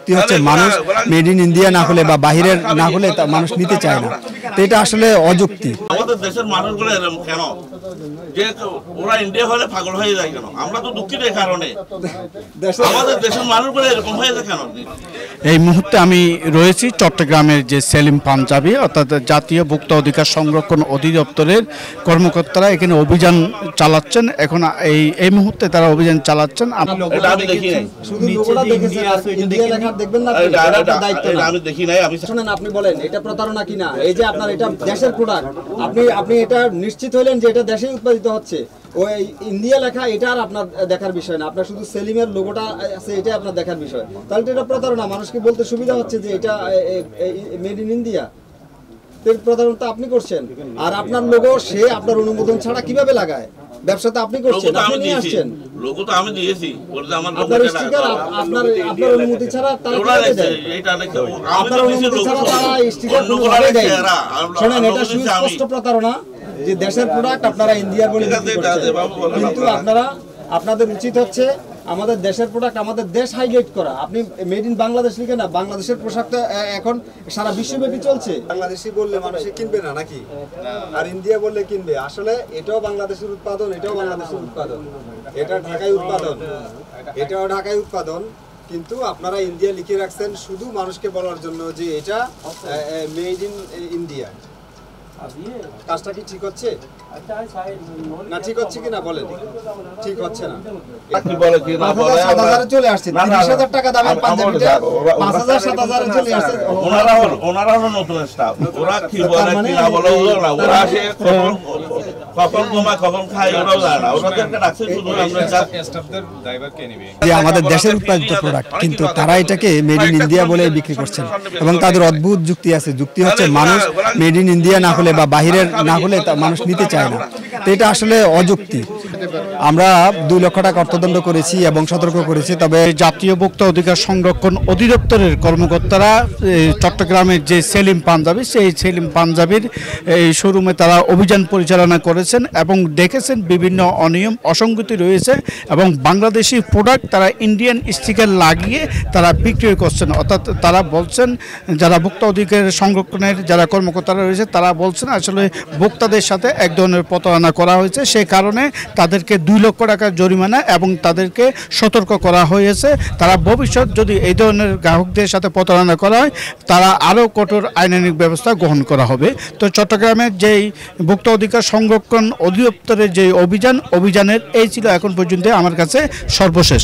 যুক্তি হচ্ছে মানুষ মেড ইন ইন্ডিয়া না হলে বা বাহিরের না হলে তা মানুষ নিতে চায় না। তো এটা আসলে অযুক্তি। আমাদের দেশের মানুষগুলো এরকম কেন যে ওরা ইন্ডিয়া হলে পাগল হয়ে যায় কেন? আমরা তো দুঃখিত এই কারণে আমাদের দেশের মানুষগুলো এরকম হয়ে যায় কেন? এই মুহূর্তে আমি রয়েছি চট্টগ্রামের যে সেলিম পাঞ্জাবি অর্থাৎ জাতীয় ভোক্তা অধিকার সংরক্ষণ অধিদপ্তরের কর্মকর্তারা এখানে অভিযান চালাচ্ছেন। এখন এই মুহূর্তে তারা অভিযান চালাচ্ছেন। আমি দেখি নাই, আমি দেখি নাই। শুনেন, আপনি বলেন এটা প্রতারণা কিনা? এই যে আপনার এটা দেশের প্রোডাক্ট, আপনি এটা নিশ্চিত হলেন যে এটা দেশে উৎপাদিত হচ্ছে, ওই ইন্ডিয়া লেখা এটা আর আপনার দেখার বিষয় না, আপনার শুধু সেলিমের লোগোটা আছে এটা আপনার দেখার বিষয়। তাহলে এটা প্রতারণা, মানুষকে বলতে সুবিধা হচ্ছে যে এটা মেড ইন ইন্ডিয়া। প্রতারণা আপনি করছেন, আর আপনার লোগো সে আপনার অনুমোদন ছাড়া কিভাবে লাগায়? ব্যবসা তো আপনি করছেন, আপনি নিয়ে আসছেন, লোগো তো আমি দিয়েছি, আপনার স্টিকার আপনার অনুমতি ছাড়া তারা কিভাবে দেয়? আপনার অনুমতি ছাড়া তারা স্টিকার কোনোভাবে দেয়। শোনেন, এটা সুস্পষ্ট প্রতারণা যে দেশের প্রোডাক্ট আপনারা ইন্ডিয়ার বলে বিক্রি করছেন, কিন্তু আপনাদের উচিত হচ্ছে আমাদের দেশের প্রোডাক্ট, আমাদের দেশ হাইলাইট করা। আপনি মেড ইন বাংলাদেশ লিখে না, বাংলাদেশের পোশাকটা এখন সারা বিশ্বব্যাপী চলছে। বাংলাদেশি বললে মানুষে কিনবে না নাকি? আর ইন্ডিয়া বললে কিনবে। আসলে এটাও বাংলাদেশের উৎপাদন, এটাও বাংলাদেশের উৎপাদন, এটা ঢাকায় উৎপাদন, এটাও ঢাকায় উৎপাদন, কিন্তু আপনারা ইন্ডিয়া লিখে রাখছেন শুধু মানুষকে বলার জন্য যে এটা মেড ইন ইন্ডিয়া। কাজটা কি ঠিক হচ্ছে না? ঠিক হচ্ছে কিনা বলেন? ঠিক হচ্ছে না। চলে আসছে 30,000 টাকা দামের পাঞ্জাবিটা 5,000 7,000 চলে আসছে। ওনারা হলো নতুন স্টাফ, ওরা কি বলে কি না বলে না, ওরা আসে কখন ঘুমায় কখন খায় ওরাও জানে না। ওদেরকে ডাকছে শুধু আমরা স্টাফদের ড্রাইভারকে নেবে যে আমাদের দেশের উৎপাদিত প্রোডাক্ট, কিন্তু তারা এটাকে মেড ইন ইন্ডিয়া বলে বিক্রি করছেন এবং তাদের অদ্ভুত যুক্তি আছে। যুক্তি হচ্ছে মানুষ মেড ইন ইন্ডিয়া না হলে বা বাহিরের না হলে তা মানুষ নিতে চায় না। তো এটা আসলে অযুক্তি। আমরা 2 লক্ষ টাকা অর্থদণ্ড করেছি এবং সতর্ক করেছি। তবে জাতীয় ভোক্তা অধিকার সংরক্ষণ অধিদপ্তরের কর্মকর্তারা চট্টগ্রামের যে সেলিম পাঞ্জাবি, সেই সেলিম পাঞ্জাবির এই শোরুমে তারা অভিযান পরিচালনা করেছেন এবং দেখেছেন বিভিন্ন অনিয়ম অসঙ্গতি রয়েছে এবং বাংলাদেশি প্রোডাক্ট তারা ইন্ডিয়ান স্টিকার লাগিয়ে তারা বিক্রি করছেন। অর্থাৎ তারা বলছেন, যারা ভোক্তা অধিকার সংরক্ষণের যারা কর্মকর্তারা রয়েছে তারা বলছেন আসলে ভোক্তাদের সাথে এক ধরনের প্রতারণা করা হয়েছে। সেই কারণে তাদেরকে 2 লক্ষ টাকা জরিমানা এবং তাদেরকে সতর্ক করা হয়েছে। তারা ভবিষ্যৎ যদি এই ধরনের গ্রাহকদের সাথে প্রতারণা করা হয় তারা আরও কঠোর আইনানুগ ব্যবস্থা গ্রহণ করা হবে। তো চট্টগ্রামের যেই ভোক্তা অধিকার সংরক্ষণ অধিদপ্তরের যে অভিযানের এই ছিল এখন পর্যন্ত আমার কাছে সর্বশেষ।